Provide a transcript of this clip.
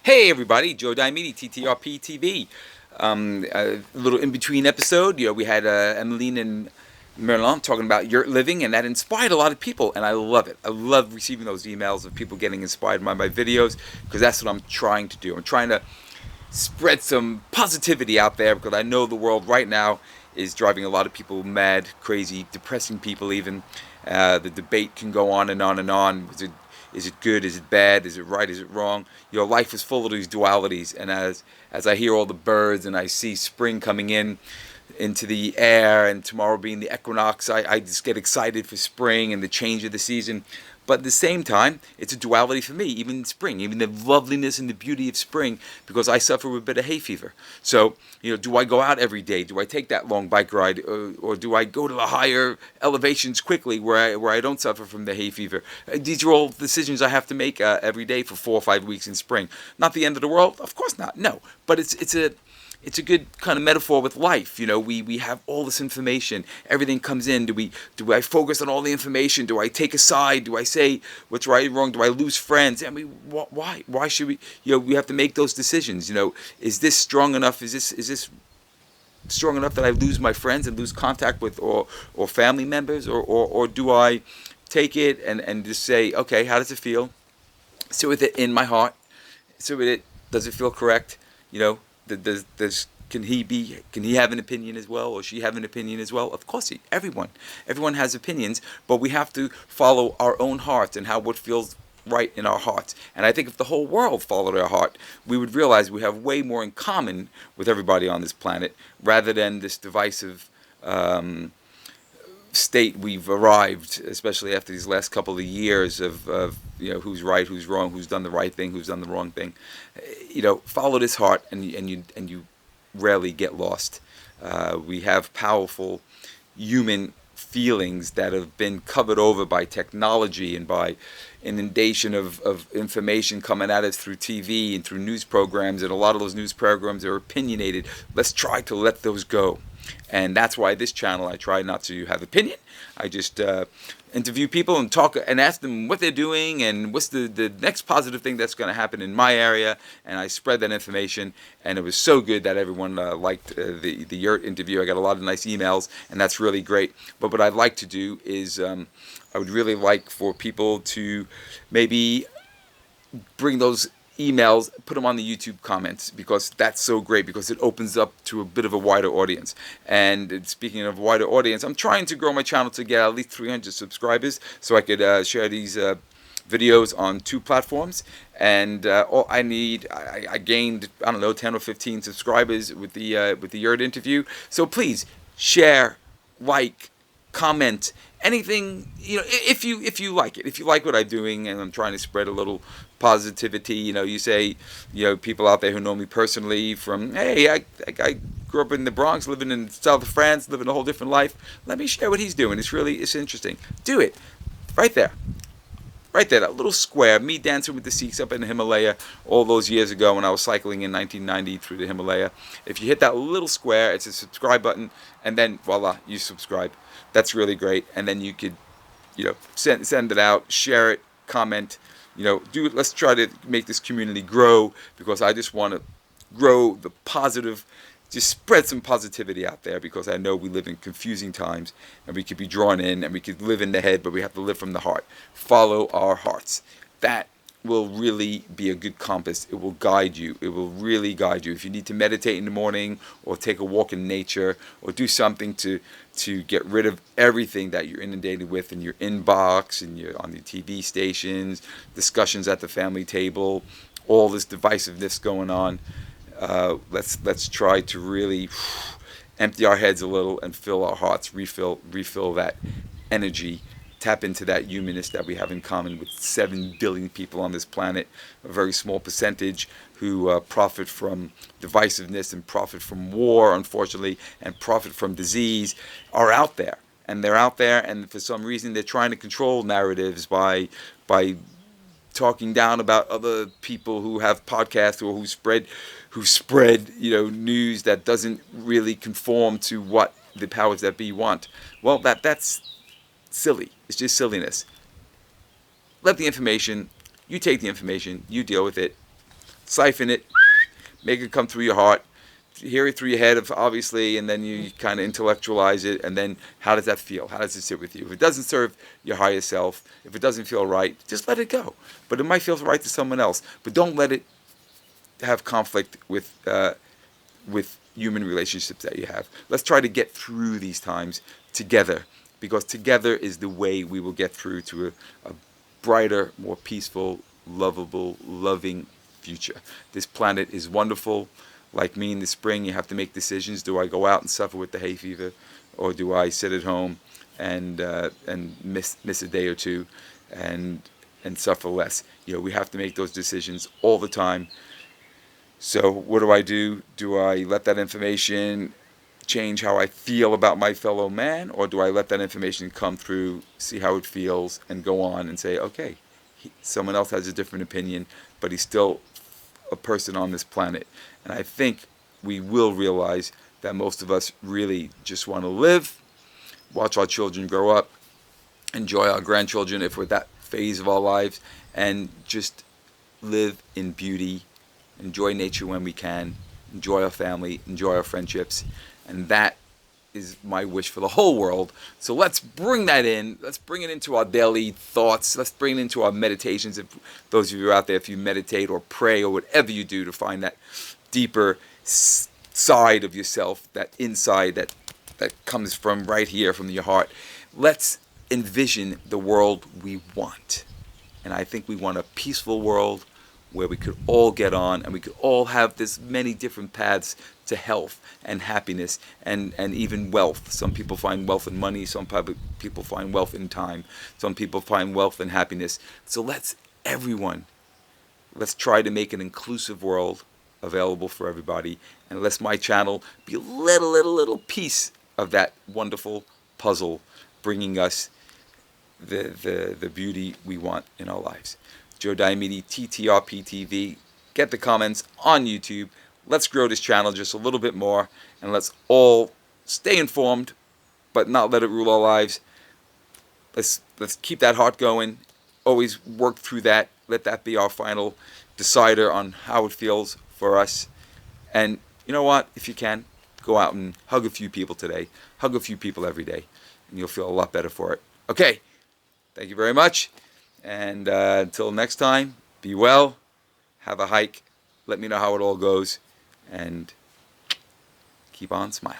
Hey everybody, Joe Diomede, TTRP TV. A little in-between episode. We had Emmeline and Merlin talking about yurt living, and that inspired a lot of people, and I love it. I love receiving those emails of people getting inspired by my videos, because that's what I'm trying to do. I'm trying to spread some positivity out there, because I know the world right now is driving a lot of people mad, crazy, depressing people even. The debate can go on and on and on. Is it good? Is it bad? Is it right? Is it wrong? Life is full of these dualities, and as I hear all the birds and I see spring coming into the air, and tomorrow being the equinox, I just get excited for spring and the change of the season. But at the same time, it's a duality for me, even in spring, even the loveliness and the beauty of spring, because I suffer with a bit of hay fever. So, do I go out every day? Do I take that long bike ride? Or do I go to the higher elevations quickly where I don't suffer from the hay fever? These are all decisions I have to make every day for 4 or 5 weeks in spring. Not the end of the world? Of course not, no. But it's a good kind of metaphor with life. We have all this information. Everything comes in. Do I focus on all the information? Do I take a side? Do I say what's right and wrong? Do I lose friends? I mean, why? Why should we? We have to make those decisions. Is this strong enough? Is this strong enough that I lose my friends and lose contact with or family members, or do I take it and just say, okay, how does it feel? Sit with it in my heart. Sit with it. Does it feel correct? Can he have an opinion as well, or she have an opinion as well? Of course, everyone has opinions, but we have to follow our own hearts and what feels right in our hearts. And I think if the whole world followed our heart, we would realize we have way more in common with everybody on this planet, rather than this divisive state we've arrived, especially after these last couple of years of who's right, who's wrong, who's done the right thing, who's done the wrong thing. Follow this heart, and you rarely get lost. We have powerful human feelings that have been covered over by technology and by inundation of information coming at us through TV and through news programs, and a lot of those news programs are opinionated. Let's try to let those go. And that's why this channel, I try not to have opinion. I just interview people and talk and ask them what they're doing and what's the next positive thing that's going to happen in my area. And I spread that information. And it was so good that everyone liked the yurt interview. I got a lot of nice emails, and that's really great. But what I'd like to do is I would really like for people to maybe bring those emails, put them on the YouTube comments, because that's so great, because it opens up to a bit of a wider audience. And speaking of wider audience, I'm trying to grow my channel to get at least 300 subscribers so I could share these videos on 2 platforms. And all I need, I gained, I don't know, 10 or 15 subscribers with the yurt interview. So please share, like, comment, anything, if you like it, if you like what I'm doing, and I'm trying to spread a little positivity. You say, people out there who know me personally from, hey, I grew up in the Bronx, living in south of France, living a whole different life. Let me share what he's doing. It's interesting. Do it right there. Right there, that little square, me dancing with the Sikhs up in the Himalaya all those years ago when I was cycling in 1990 through the Himalaya. If you hit that little square, it's a subscribe button, and then voila, you subscribe. That's really great. And then you could, send it out, share it, comment, let's try to make this community grow, because I just want to grow the positive, just spread some positivity out there, because I know we live in confusing times, and we could be drawn in, and we could live in the head, but we have to live from the heart. Follow our hearts. That will really be a good compass. It will guide you. It will really guide you. If you need to meditate in the morning, or take a walk in nature, or do something to get rid of everything that you're inundated with in your inbox, and on the TV stations, discussions at the family table, all this divisiveness going on, let's try to really empty our heads a little and fill our hearts, refill that energy, tap into that humanness that we have in common with 7 billion people on this planet. A very small percentage who profit from divisiveness and profit from war, unfortunately, and profit from disease, are out there. And they're out there, and for some reason they're trying to control narratives by talking down about other people who have podcasts, or who spread news that doesn't really conform to what the powers that be want. Well, that's silly. It's just silliness. Let the information, you take the information, you deal with it. siphon it, make it come through your heart, hear it through your head, obviously, and then you kind of intellectualize it, and then how does that feel? How does it sit with you? If it doesn't serve your higher self, if it doesn't feel right, just let it go. But it might feel right to someone else. But don't let it have conflict with human relationships that you have. Let's try to get through these times together, because together is the way we will get through to a brighter, more peaceful, lovable, loving future. This planet is wonderful. Like me in the spring, you have to make decisions. Do I go out and suffer with the hay fever, or do I sit at home and miss a day or two and suffer less? We have to make those decisions all the time. So what do? Do I let that information change how I feel about my fellow man, or do I let that information come through, see how it feels, and go on and say, okay, someone else has a different opinion, but he's still a person on this planet. And I think we will realize that most of us really just want to live, watch our children grow up, enjoy our grandchildren if we're that phase of our lives, and just live in beauty, enjoy nature when we can, enjoy our family, enjoy our friendships. And that is my wish for the whole world. So let's bring that in. Let's bring it into our daily thoughts. Let's bring it into our meditations. If those of you out there, if you meditate or pray or whatever you do to find that deeper side of yourself, that inside that comes from right here, from your heart, let's envision the world we want. And I think we want a peaceful world where we could all get on, and we could all have this many different paths to health and happiness and even wealth. Some people find wealth in money, some people find wealth in time, some people find wealth in happiness. So let's try to make an inclusive world available for everybody, and let's my channel be a little piece of that wonderful puzzle, bringing us the beauty we want in our lives. Joe Diomede, TTRP TV. Get the comments on YouTube. Let's grow this channel just a little bit more, and let's all stay informed, but not let it rule our lives. Let's keep that heart going. Always work through that. Let that be our final decider on how it feels for us. And you know what? If you can, go out and hug a few people today. Hug a few people every day, and you'll feel a lot better for it. Okay. Thank you very much. And until next time, be well, have a hike, let me know how it all goes, and keep on smiling.